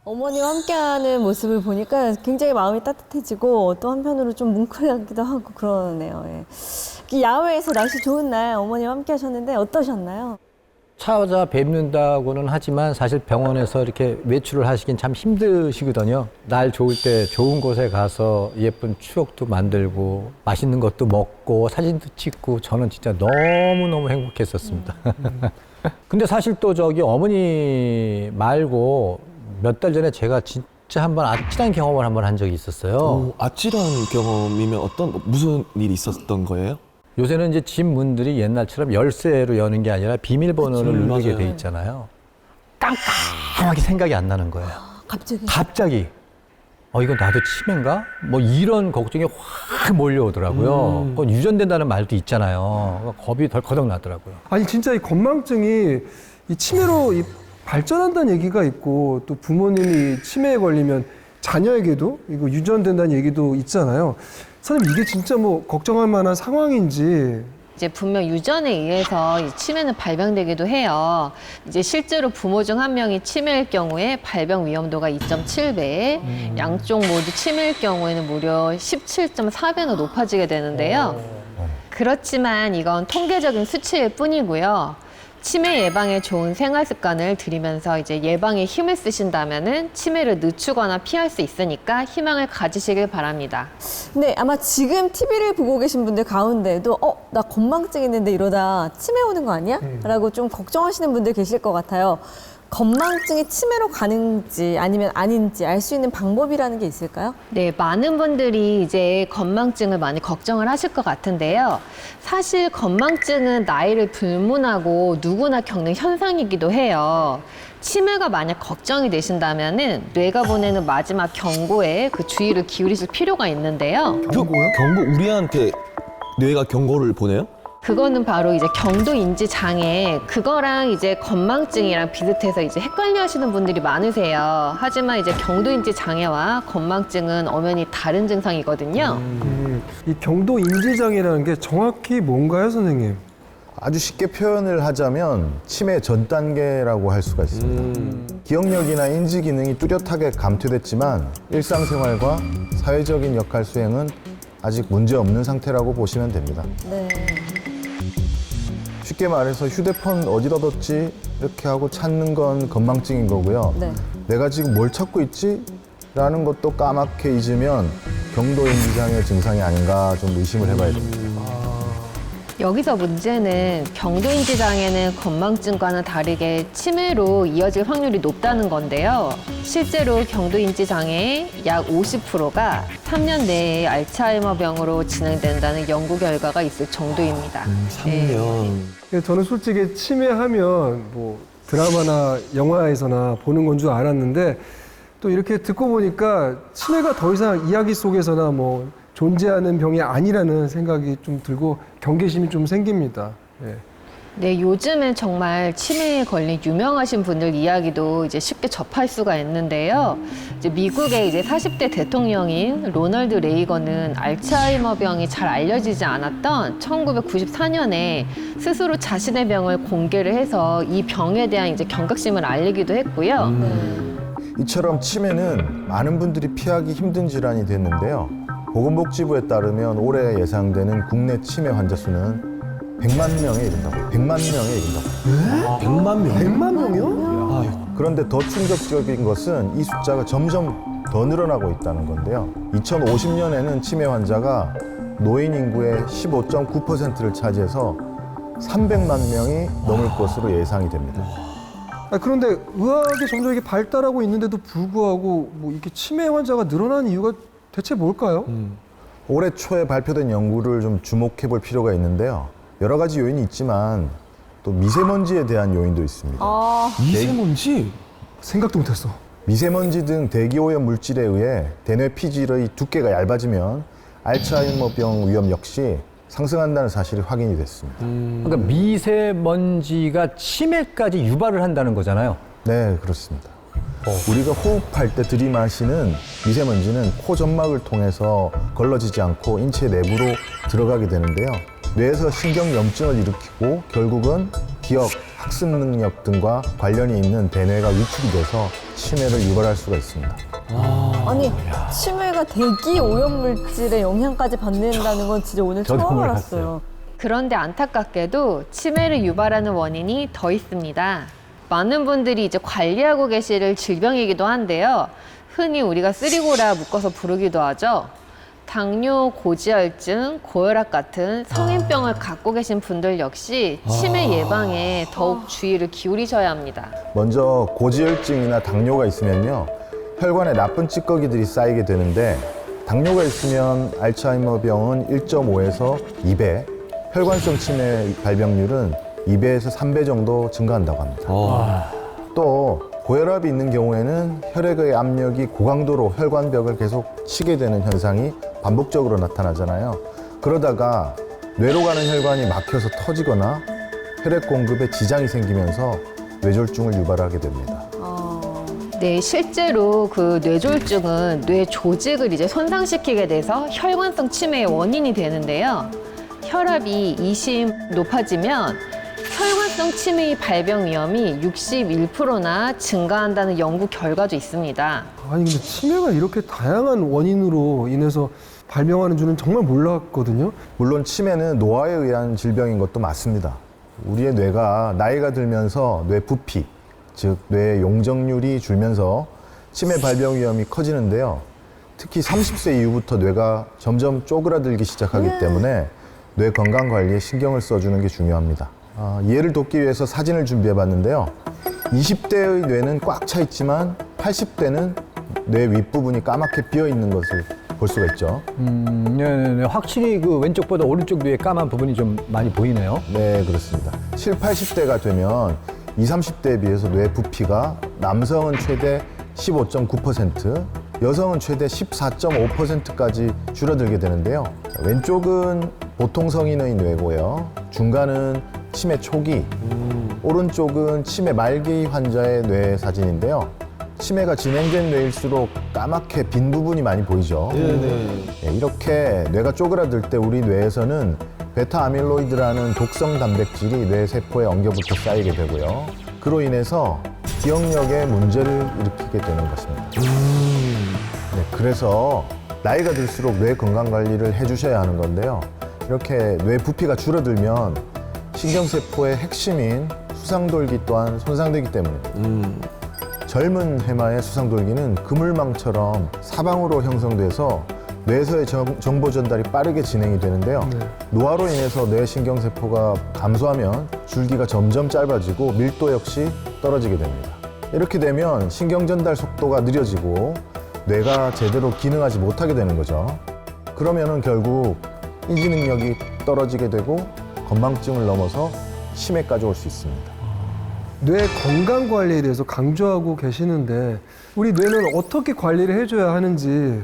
어머니와 함께하는 모습을 보니까 굉장히 마음이 따뜻해지고 또 한편으로 좀 뭉클하기도 하고 그러네요. 예. 야외에서 날씨 좋은 날 어머니와 함께 하셨는데 어떠셨나요? 찾아뵙는다고는 하지만 사실 병원에서 이렇게 외출을 하시긴 참 힘드시거든요. 날 좋을 때 좋은 곳에 가서 예쁜 추억도 만들고 맛있는 것도 먹고 사진도 찍고 저는 진짜 너무너무 행복했었습니다. 근데 사실 또 저기 어머니 말고 몇 달 전에 제가 진짜 한번 아찔한 경험을 한번 한 적이 있었어요. 아찔한 경험이면 무슨 일이 있었던 거예요? 요새는 이제 집 문들이 옛날처럼 열쇠로 여는 게 아니라 비밀번호를 누르게 돼 있잖아요. 깜깜하게 생각이 안 나는 거예요. 갑자기 이거 나도 치매인가? 뭐 이런 걱정이 확 몰려오더라고요. 그건 유전된다는 말도 있잖아요. 그러니까 겁이 덜커덕 나더라고요. 아니 진짜 이 건망증이 이 치매로 발전한다는 얘기가 있고 또 부모님이 치매에 걸리면 자녀에게도 이거 유전된다는 얘기도 있잖아요. 선생님 이게 진짜 뭐 걱정할 만한 상황인지. 이제 분명 유전에 의해서 이 치매는 발병되기도 해요. 이제 실제로 부모 중 한 명이 치매일 경우에 발병 위험도가 2.7배, 양쪽 모두 치매일 경우에는 무려 17.4배나 높아지게 되는데요. 그렇지만 이건 통계적인 수치일 뿐이고요. 치매 예방에 좋은 생활 습관을 들이면서 이제 예방에 힘을 쓰신다면은 치매를 늦추거나 피할 수 있으니까 희망을 가지시길 바랍니다. 근데 아마 지금 TV를 보고 계신 분들 가운데에도 나 건망증 있는데 이러다 치매 오는 거 아니야? 라고 좀 걱정하시는 분들 계실 것 같아요. 건망증이 치매로 가는지 아니면 아닌지 알 수 있는 방법이라는 게 있을까요? 네, 많은 분들이 이제 건망증을 많이 걱정을 하실 것 같은데요. 사실 건망증은 나이를 불문하고 누구나 겪는 현상이기도 해요. 치매가 만약 걱정이 되신다면은 뇌가 보내는 마지막 경고에 그 주의를 기울이실 필요가 있는데요. 경고요? 경고? 우리한테 뇌가 경고를 보내요? 그거는 바로 이제 경도인지 장애, 그거랑 이제 건망증이랑 비슷해서 이제 헷갈려 하시는 분들이 많으세요. 하지만 이제 경도인지 장애와 건망증은 엄연히 다른 증상이거든요. 이 경도 인지장애라는 게 정확히 뭔가요, 선생님? 아주 쉽게 표현을 하자면 치매 전 단계라고 할 수가 있습니다. 기억력이나 인지 기능이 뚜렷하게 감퇴됐지만 일상생활과 사회적인 역할 수행은 아직 문제 없는 상태라고 보시면 됩니다. 네. 쉽게 말해서 휴대폰 어디다 뒀지? 이렇게 하고 찾는 건 건망증인 거고요. 네. 내가 지금 뭘 찾고 있지? 라는 것도 까맣게 잊으면 경도인지장애 증상이 아닌가 좀 의심을 해봐야 됩니다. 여기서 문제는 경도인지 장애는 건망증과는 다르게 치매로 이어질 확률이 높다는 건데요. 실제로 경도인지 장애의 약 50%가 3년 내에 알츠하이머병으로 진행된다는 연구 결과가 있을 정도입니다. 3년. 저는 솔직히 치매하면 뭐 드라마나 영화에서나 보는 건 줄 알았는데 또 이렇게 듣고 보니까 치매가 더 이상 이야기 속에서나 뭐 존재하는 병이 아니라는 생각이 좀 들고 경계심이 좀 생깁니다. 예. 네, 요즘은 정말 치매에 걸린 유명하신 분들 이야기도 이제 쉽게 접할 수가 있는데요. 이제 미국의 이제 40대 대통령인 로널드 레이건은 알츠하이머병이 잘 알려지지 않았던 1994년에 스스로 자신의 병을 공개를 해서 이 병에 대한 이제 경각심을 알리기도 했고요. 이처럼 치매는 많은 분들이 피하기 힘든 질환이 됐는데요. 보건복지부에 따르면 올해 예상되는 국내 치매 환자 수는 100만 명에 이른다고. 100만 명에 이른다고. 100만 명? 100만 명이요? 그런데 더 충격적인 것은 이 숫자가 점점 더 늘어나고 있다는 건데요. 2050년에는 치매 환자가 노인 인구의 15.9%를 차지해서 300만 명이 넘을 것으로 예상이 됩니다. 그런데 의학이 점점 이렇게 발달하고 있는데도 불구하고 뭐 이렇게 치매 환자가 늘어나는 이유가 대체 뭘까요? 올해 초에 발표된 연구를 좀 주목해 볼 필요가 있는데요. 여러 가지 요인이 있지만 또 미세먼지에 대한 요인도 있습니다. 미세먼지? 생각도 못했어. 미세먼지 등 대기오염 물질에 의해 대뇌 피질의 두께가 얇아지면 알츠하이머병 위험 역시 상승한다는 사실이 확인이 됐습니다. 그러니까 미세먼지가 치매까지 유발을 한다는 거잖아요. 네, 그렇습니다. 우리가 호흡할 때 들이마시는 미세먼지는 코 점막을 통해서 걸러지지 않고 인체 내부로 들어가게 되는데요. 뇌에서 신경염증을 일으키고 결국은 기억, 학습 능력 등과 관련이 있는 대뇌가 위축이 돼서 치매를 유발할 수가 있습니다. 아니 치매가 대기 오염물질의 영향까지 받는다는 건 진짜 오늘 저도 처음 몰랐어요. 알았어요. 그런데 안타깝게도 치매를 유발하는 원인이 더 있습니다. 많은 분들이 이제 관리하고 계실 질병이기도 한데요. 흔히 우리가 쓰리고라 묶어서 부르기도 하죠. 당뇨, 고지혈증, 고혈압 같은 성인병을 갖고 계신 분들 역시 치매 예방에 더욱 주의를 기울이셔야 합니다. 먼저 고지혈증이나 당뇨가 있으면요, 혈관에 나쁜 찌꺼기들이 쌓이게 되는데, 당뇨가 있으면 알츠하이머병은 1.5에서 2배, 혈관성 치매 발병률은 2배에서 3배 정도 증가한다고 합니다. 또 고혈압이 있는 경우에는 혈액의 압력이 고강도로 혈관벽을 계속 치게 되는 현상이 반복적으로 나타나잖아요. 그러다가 뇌로 가는 혈관이 막혀서 터지거나 혈액 공급에 지장이 생기면서 뇌졸중을 유발하게 됩니다. 네, 실제로 그 뇌졸중은 뇌 조직을 이제 손상시키게 돼서 혈관성 치매의 원인이 되는데요. 혈압이 20 높아지면 혈관성 치매의 발병 위험이 61%나 증가한다는 연구 결과도 있습니다. 아니 근데 치매가 이렇게 다양한 원인으로 인해서 발병하는 줄은 정말 몰랐거든요. 물론 치매는 노화에 의한 질병인 것도 맞습니다. 우리의 뇌가 나이가 들면서 뇌 부피, 즉 뇌의 용적률이 줄면서 치매 발병 위험이 커지는데요. 특히 30세 이후부터 뇌가 점점 쪼그라들기 시작하기 때문에 뇌 건강 관리에 신경을 써주는 게 중요합니다. 이해를 돕기 위해서 사진을 준비해 봤는데요. 20대의 뇌는 꽉 차 있지만 80대는 뇌 윗부분이 까맣게 비어 있는 것을 볼 수가 있죠. 네네네. 확실히 그 왼쪽보다 오른쪽 뇌에 까만 부분이 좀 많이 보이네요. 네, 그렇습니다. 7, 80대가 되면 20, 30대에 비해서 뇌 부피가 남성은 최대 15.9%, 여성은 최대 14.5%까지 줄어들게 되는데요. 왼쪽은 보통 성인의 뇌고요. 중간은 치매 초기, 오른쪽은 치매 말기 환자의 뇌 사진인데요. 치매가 진행된 뇌일수록 까맣게 빈 부분이 많이 보이죠. 네, 이렇게 뇌가 쪼그라들 때 우리 뇌에서는 베타 아밀로이드라는 독성 단백질이 뇌 세포에 엉겨붙어 쌓이게 되고요. 그로 인해서 기억력에 문제를 일으키게 되는 것입니다. 네, 그래서 나이가 들수록 뇌 건강 관리를 해주셔야 하는 건데요. 이렇게 뇌 부피가 줄어들면 신경세포의 핵심인 수상돌기 또한 손상되기 때문입니다. 젊은 해마의 수상돌기는 그물망처럼 사방으로 형성돼서 뇌에서의 정보 전달이 빠르게 진행이 되는데요. 노화로 인해서 뇌 신경세포가 감소하면 줄기가 점점 짧아지고 밀도 역시 떨어지게 됩니다. 이렇게 되면 신경 전달 속도가 느려지고 뇌가 제대로 기능하지 못하게 되는 거죠. 그러면은 결국 인지 능력이 떨어지게 되고 건망증을 넘어서 치매까지 올 수 있습니다. 뇌 건강 관리에 대해서 강조하고 계시는데 우리 뇌는 어떻게 관리를 해줘야 하는지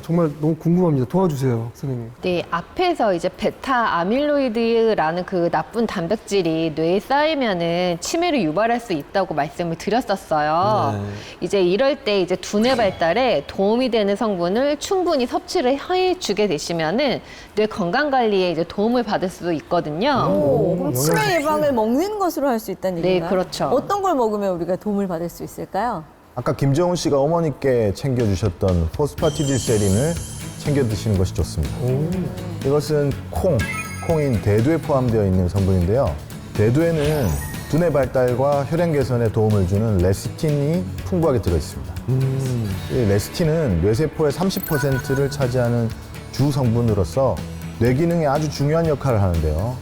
정말 너무 궁금합니다. 도와주세요, 선생님. 네, 앞에서 이제 베타 아밀로이드라는 그 나쁜 단백질이 뇌에 쌓이면은 치매를 유발할 수 있다고 말씀을 드렸었어요. 이제 이럴 때 이제 두뇌 발달에 도움이 되는 성분을 충분히 섭취를 해주게 되시면은 뇌 건강 관리에 이제 도움을 받을 수도 있거든요. 오, 그럼 치매 예방을 먹는 것으로 할 수 있다는 네, 얘기인가요? 그렇죠. 어떤 걸 먹으면 우리가 도움을 받을 수 있을까요? 아까 김정은 씨가 어머니께 챙겨주셨던 포스파티딜세린을 챙겨 드시는 것이 좋습니다. 이것은 콩인 대두에 포함되어 있는 성분인데요. 대두에는 두뇌 발달과 혈행 개선에 도움을 주는 레시틴이 풍부하게 들어있습니다. 이 레시틴은 뇌세포의 30%를 차지하는 주 성분으로서 뇌 기능에 아주 중요한 역할을 하는데요.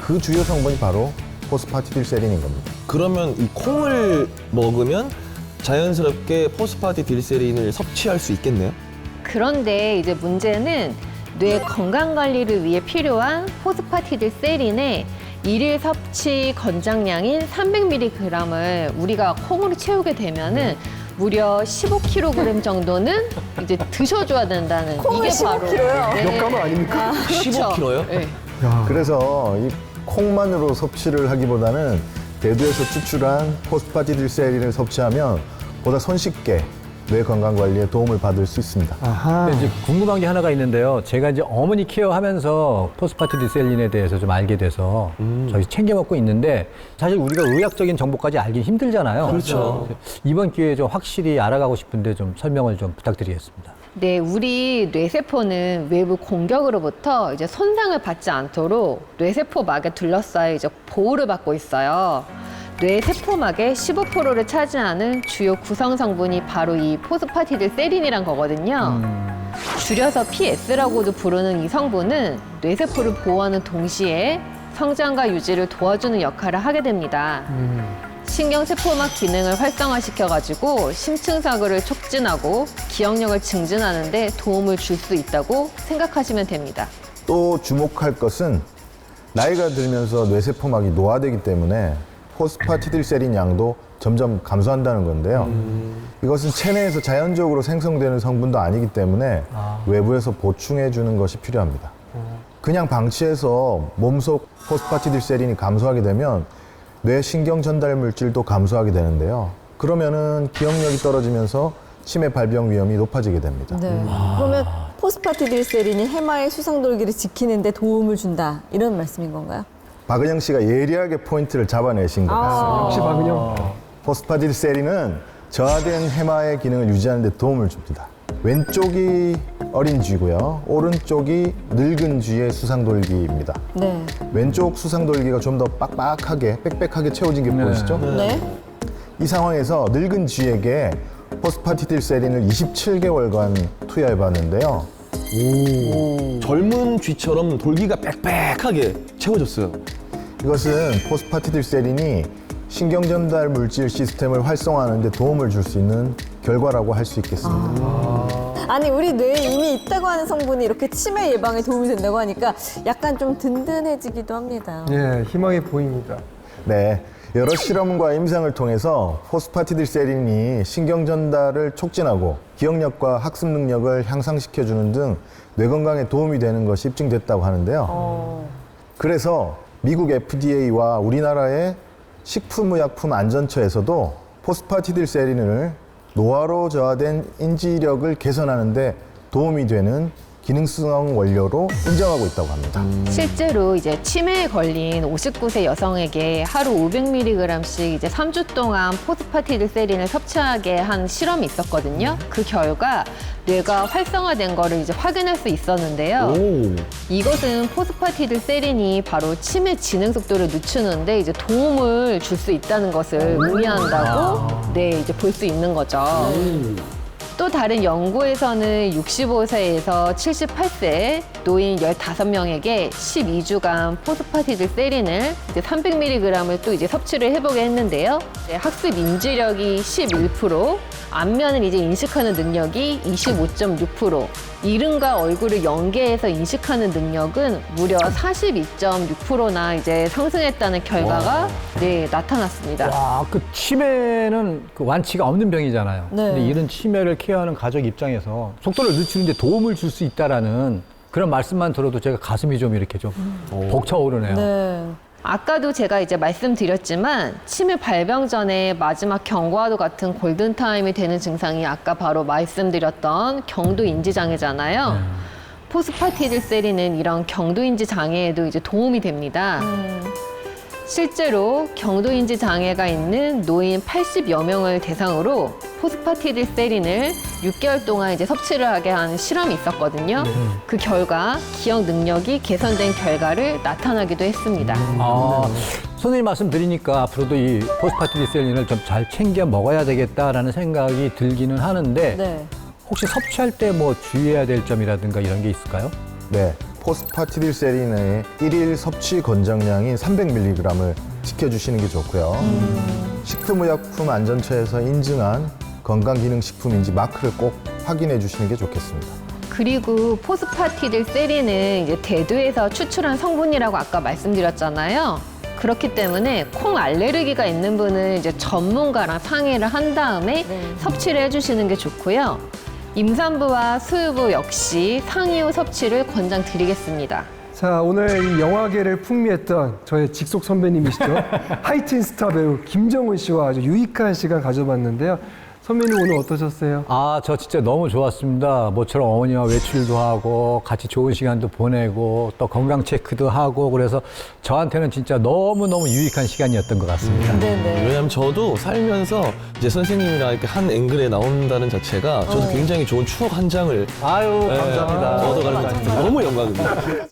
그 주요 성분이 바로 포스파티딜세린인 겁니다. 그러면 이 콩을 먹으면 자연스럽게 포스파티딜세린을 섭취할 수 있겠네요? 그런데 이제 문제는 뇌 건강 관리를 위해 필요한 포스파티딜세린의 일일 섭취 권장량인 300mg을 우리가 콩으로 채우게 되면은 무려 15kg 정도는 이제 드셔줘야 된다는 콩을 이게 바로 15kg 요? 역가만 아닙니까? 15kg 요? 네. 그래서 이 콩만으로 섭취를 하기보다는 대두에서 추출한 포스파티딜세린을 섭취하면 보다 손쉽게 뇌 건강 관리에 도움을 받을 수 있습니다. 아하. 근데 이제 궁금한 게 하나가 있는데요. 제가 이제 어머니 케어하면서 포스파티딜셀린에 대해서 좀 알게 돼서 저희 챙겨 먹고 있는데 사실 우리가 의학적인 정보까지 알기 힘들잖아요. 그렇죠. 이번 기회에 좀 확실히 알아가고 싶은데 좀 설명을 좀 부탁드리겠습니다. 네, 우리 뇌세포는 외부 공격으로부터 이제 손상을 받지 않도록 뇌세포막에 둘러싸여 이제 보호를 받고 있어요. 뇌세포막의 15%를 차지하는 주요 구성 성분이 바로 이 포스파티딜세린이란 거거든요. 줄여서 PS라고도 부르는 이 성분은 뇌세포를 보호하는 동시에 성장과 유지를 도와주는 역할을 하게 됩니다. 신경세포막 기능을 활성화시켜가지고 심층사고를 촉진하고 기억력을 증진하는 데 도움을 줄 수 있다고 생각하시면 됩니다. 또 주목할 것은 나이가 들면서 뇌세포막이 노화되기 때문에 포스파티딜세린 양도 점점 감소한다는 건데요. 이것은 체내에서 자연적으로 생성되는 성분도 아니기 때문에 외부에서 보충해 주는 것이 필요합니다. 그냥 방치해서 몸속 포스파티딜세린이 감소하게 되면 뇌 신경 전달 물질도 감소하게 되는데요. 그러면은 기억력이 떨어지면서 치매 발병 위험이 높아지게 됩니다. 네. 그러면 포스파티딜세린이 해마의 수상돌기를 지키는 데 도움을 준다. 이런 말씀인 건가요? 박은영 씨가 예리하게 포인트를 잡아내신 것 같습니다. 역시 박은영. 포스파티딜세린은 저하된 해마의 기능을 유지하는 데 도움을 줍니다. 왼쪽이 어린 쥐고요. 오른쪽이 늙은 쥐의 수상돌기입니다. 네. 왼쪽 수상돌기가 좀 더 빡빡하게 빽빽하게 채워진 게 보이시죠? 네. 이 상황에서 늙은 쥐에게 포스파티딜세린을 27개월간 투여해 봤는데요. 젊은 쥐처럼 돌기가 빽빽하게 채워졌어요. 이것은 포스파티딜세린이 신경 전달 물질 시스템을 활성화하는 데 도움을 줄 수 있는 결과라고 할 수 있겠습니다. 아니 우리 뇌에 이미 있다고 하는 성분이 이렇게 치매 예방에 도움이 된다고 하니까 약간 좀 든든해지기도 합니다. 예, 희망이 보입니다. 네, 여러 실험과 임상을 통해서 포스파티딜세린이 신경 전달을 촉진하고 기억력과 학습 능력을 향상시켜주는 등 뇌 건강에 도움이 되는 것이 입증됐다고 하는데요. 그래서 미국 FDA와 우리나라의 식품의약품안전처에서도 포스파티딜세린을 노화로 저하된 인지력을 개선하는 데 도움이 되는 기능성 원료로 인정하고 있다고 합니다. 실제로 이제 치매에 걸린 59세 여성에게 하루 500mg씩 이제 3주 동안 포스파티딜세린을 섭취하게 한 실험이 있었거든요. 그 결과 뇌가 활성화된 거를 이제 확인할 수 있었는데요. 이것은 포스파티딜세린이 바로 치매 진행 속도를 늦추는데 이제 도움을 줄 수 있다는 것을 의미한다고 네, 이제 볼 수 있는 거죠. 또 다른 연구에서는 65세에서 78세 노인 15명에게 12주간 포스파티딜세린을 이제 300mg을 또 이제 섭취를 해보게 했는데요. 네, 학습 인지력이 11%, 안면을 이제 인식하는 능력이 25.6%, 이름과 얼굴을 연계해서 인식하는 능력은 무려 42.6%나 이제 상승했다는 결과가 네, 나타났습니다. 와, 그 치매는 그 완치가 없는 병이잖아요. 네. 근데 이런 치매를 케어하는 가족 입장에서 속도를 늦추는데 도움을 줄 수 있다라는 그런 말씀만 들어도 제가 가슴이 좀 이렇게 좀 벅차오르네요. 네. 아까도 제가 이제 말씀드렸지만 치매 발병 전에 마지막 경과와도 같은 골든타임이 되는 증상이 아까 바로 말씀드렸던 경도인지 장애잖아요. 포스파티딜세린은 이런 경도인지 장애에도 이제 도움이 됩니다. 실제로 경도인지 장애가 있는 노인 80여 명을 대상으로 포스파티딜세린을 6개월 동안 이제 섭취를 하게 한 실험이 있었거든요. 그 결과 기억 능력이 개선된 결과를 나타나기도 했습니다. 선생님 말씀 드리니까 앞으로도 이 포스파티딜세린을 좀 잘 챙겨 먹어야 되겠다라는 생각이 들기는 하는데 네. 혹시 섭취할 때 뭐 주의해야 될 점이라든가 이런 게 있을까요? 네, 포스파티딜세린의 일일 섭취 권장량인 300mg을 지켜주시는 게 좋고요. 식품의약품안전처에서 인증한 건강기능식품인지 마크를 꼭 확인해 주시는 게 좋겠습니다. 그리고 포스파티딜세린은 이제 대두에서 추출한 성분이라고 아까 말씀드렸잖아요. 그렇기 때문에 콩 알레르기가 있는 분은 이제 전문가랑 상의를 한 다음에 섭취를 해주시는 게 좋고요. 임산부와 수유부 역시 상의 후 섭취를 권장드리겠습니다. 자, 오늘 이 영화계를 풍미했던 저의 직속 선배님이시죠. 하이틴 스타 배우 김정은 씨와 아주 유익한 시간 가져봤는데요. 선배님 오늘 어떠셨어요? 아, 저 진짜 너무 좋았습니다. 모처럼 어머니와 외출도 하고 같이 좋은 시간도 보내고 또 건강 체크도 하고 그래서 저한테는 진짜 너무너무 유익한 시간이었던 것 같습니다. 네네. 왜냐하면 저도 살면서 이제 선생님이랑 이렇게 한 앵글에 나온다는 자체가 저도 굉장히 좋은 추억 한 장을 아유, 감사합니다. 얻어가는 것 같아서 너무 영광입니다.